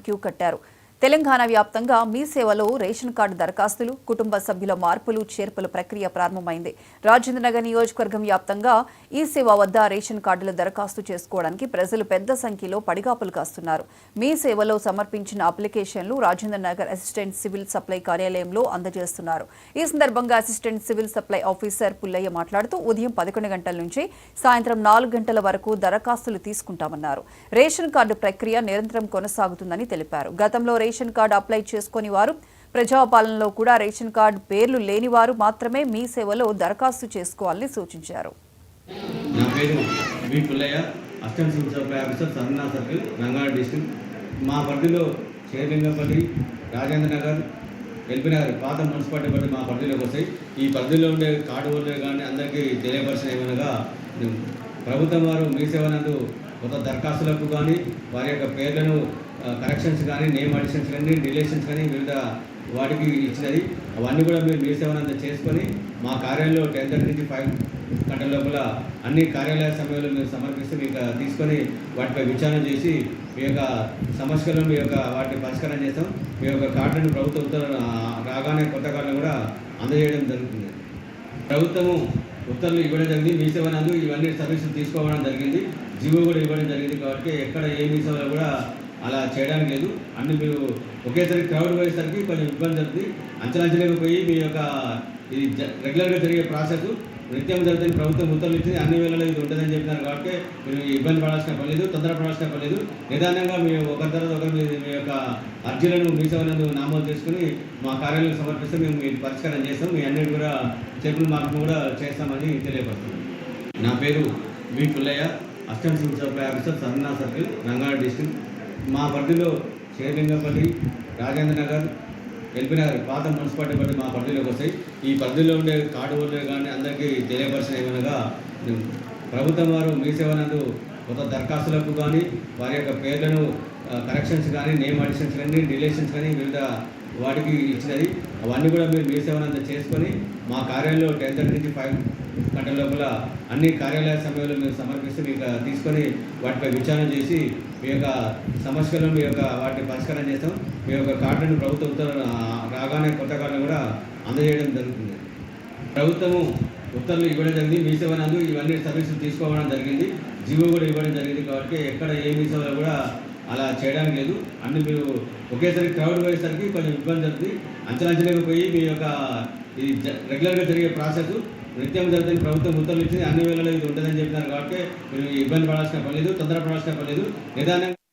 Queue కట్టారు. తెలంగాణ వ్యాప్తంగా మీ సేవలో రేషన్ కార్డు దరఖాస్తులు, కుటుంబ సభ్యుల మార్పులు చేర్పుల ప్రక్రియ ప్రారంభమైంది. రాజేంద్రనగర్ నియోజకవర్గం వ్యాప్తంగా ఈ సేవ వద్ద రేషన్ కార్డుల దరఖాస్తు చేసుకోవడానికి ప్రజలు పెద్ద సంఖ్యలో పడిగాపులు కాస్తున్నారు. మీ సేవలో సమర్పించిన అప్లికేషన్లు రాజేంద్రనగర్ అసిస్టెంట్ సివిల్ సప్లై కార్యాలయంలో అందజేస్తున్నారు. ఈ సందర్భంగా assistant civil supply officer Pullaiah మాట్లాడుతూ ఉదయం 11 గంటల నుంచి సాయంత్రం 4 గంటల వరకు దరఖాస్తులు తీసుకుంటామన్నారు. రేషన్ కార్డు ప్రక్రియ నిరంతరం కొనసాగుతుందని తెలిపారు. గతంలో రేషన్ కార్డు అప్లై చేసుకుని వారు, ప్రజాపాలనలో కూడా రేషన్ కార్డు పేర్లు లేని వారు మాత్రమే మీ సేవలో దరఖాస్తు చేసుకోవాలని సూచించారు. నా పేరు V Pullaiah, assistant civil supply officer, Sanna circle, Rangareddy district. మా పరిధిలో షేర్లింగపల్లి, రాజేంద్రనగర్, ఎల్బీ నగర్ పాత మున్సిపాలిటీ పరిధి మా పరిధిలోకి వస్తాయి. ఈ పరిధిలో ఉండే కార్డు హోల్డర్ కానీ అందరికీ తెలియపరిచిన ఏమనగా, ప్రభుత్వం వారు మీ సేవనందు కొత్త దరఖాస్తులకు కానీ వారి యొక్క పేర్లను కరెక్షన్స్ కానీ, నేమ్ అడిషన్స్ కానీ, రిలేషన్స్ కానీ వివిధ వాటికి ఇచ్చినది. అవన్నీ కూడా మీరు మీ సేవనంతా చేసుకొని మా కార్యాలయంలో 10:30 నుంచి 5 గంటల లోపల అన్ని కార్యాలయ సమయంలో మీరు సమర్పిస్తే మీకు తీసుకొని వాటిపై విచారణ చేసి మీ యొక్క సమస్యలను మీ యొక్క వాటిని పరిష్కారం చేస్తాం. మీ యొక్క కార్డులను ప్రభుత్వ ఉత్తర్వులు రాగానే కొత్త కార్డులను కూడా అందజేయడం జరుగుతుంది. ప్రభుత్వము ఉత్తర్వులు ఇవ్వడం జరిగింది. మీ సేవనందు ఇవన్నీ సర్వీసులు తీసుకోవడం జరిగింది. జీవో కూడా ఇవ్వడం జరిగింది. కాబట్టి ఎక్కడ ఏ మీ సేవలో కూడా అలా చేయడానికి లేదు. అన్ని మీరు ఒకేసారి క్రౌడ్ పోయేసరికి కొంచెం ఇబ్బంది జరుగుతుంది. అంచనాంచలేక పోయి మీ యొక్క ఇది రెగ్యులర్గా జరిగే ప్రాసెస్ నిత్యం జరుగుతుంది. ప్రభుత్వం ఉత్తర్వులు ఇచ్చింది, అన్ని వేళలో ఇది ఉంటుందని చెప్పినారు. కాబట్టి మీరు ఇబ్బంది పడాల్సిన పని లేదు, తొందర పడాల్సిన పని లేదు. నిదానంగా మీ ఒకరి తర్వాత ఒకరు మీ యొక్క అర్జీలను మీ సేవలను నమోదు చేసుకుని మా కార్యాలయం సమర్పిస్తే మేము మీకు పరిష్కారం చేస్తాం. మీ అన్నిటి కూడా చెప్పులు మాకు కూడా చేస్తామని తెలియపడుతున్నాం. నా పేరు V Pullaiah, assistant civil supply officer, Sanna circle, Rangareddy district. మా పరిధిలో షేర్లింగపల్లి, రాజేంద్రనగర్, ఎల్బీ నగర్ పాత మున్సిపాలిటీ పరిధి మా పరిధిలోకి వస్తాయి. ఈ పరిధిలో ఉండే కార్డు హోల్డర్ కానీ అందరికీ తెలియపరిచిన ఏమనగా, ప్రభుత్వం వారు మీ సేవనందు కొత్త దరఖాస్తులకు కానీ వారి యొక్క పేర్లను కరెక్షన్స్ కానీ, నేమ్ అడిషన్స్ కానీ, రిలేషన్స్ కానీ వివిధ వాటికి ఇచ్చినది. అవన్నీ కూడా మీరు మీ సేవనంతా చేసుకొని మా కార్యాలయంలో 10:30 నుంచి 5 గంటల లోపల అన్ని కార్యాలయ సమయంలో మీరు సమర్పిస్తే మీకు తీసుకొని వాటిపై విచారణ చేసి మీ యొక్క సమస్యలను మీ యొక్క వాటిని పరిష్కారం చేస్తాం. మీ యొక్క కార్డులను ప్రభుత్వ ఉత్తర్వులు రాగానే కొత్త కార్డులను కూడా అందజేయడం జరుగుతుంది. ప్రభుత్వము ఉత్తర్వులు ఇవ్వడం జరిగింది. మీ సేవనందు ఇవన్నీ సర్వీసులు తీసుకోవడం జరిగింది. జీవో కూడా ఇవ్వడం జరిగింది. కాబట్టి ఎక్కడ ఏ మీ సేవలో కూడా అలా చేయడానికి లేదు. అన్ని మీరు ఒకేసారి క్రౌడ్ పోయేసరికి కొంచెం ఇబ్బంది జరుగుతుంది. అంచనాంచలేక పోయి మీ యొక్క ఇది రెగ్యులర్గా జరిగే ప్రాసెస్ నిత్యం జరుగుతుంది. ప్రభుత్వం ఉత్తర్వులు ఇచ్చింది, అన్ని వేళలో ఇది ఉంటుందని చెప్పినారు. కాబట్టి మీరు ఇబ్బంది పడాల్సిన పని లేదు, తొందర పడాల్సిన పని లేదు. నిదానంగా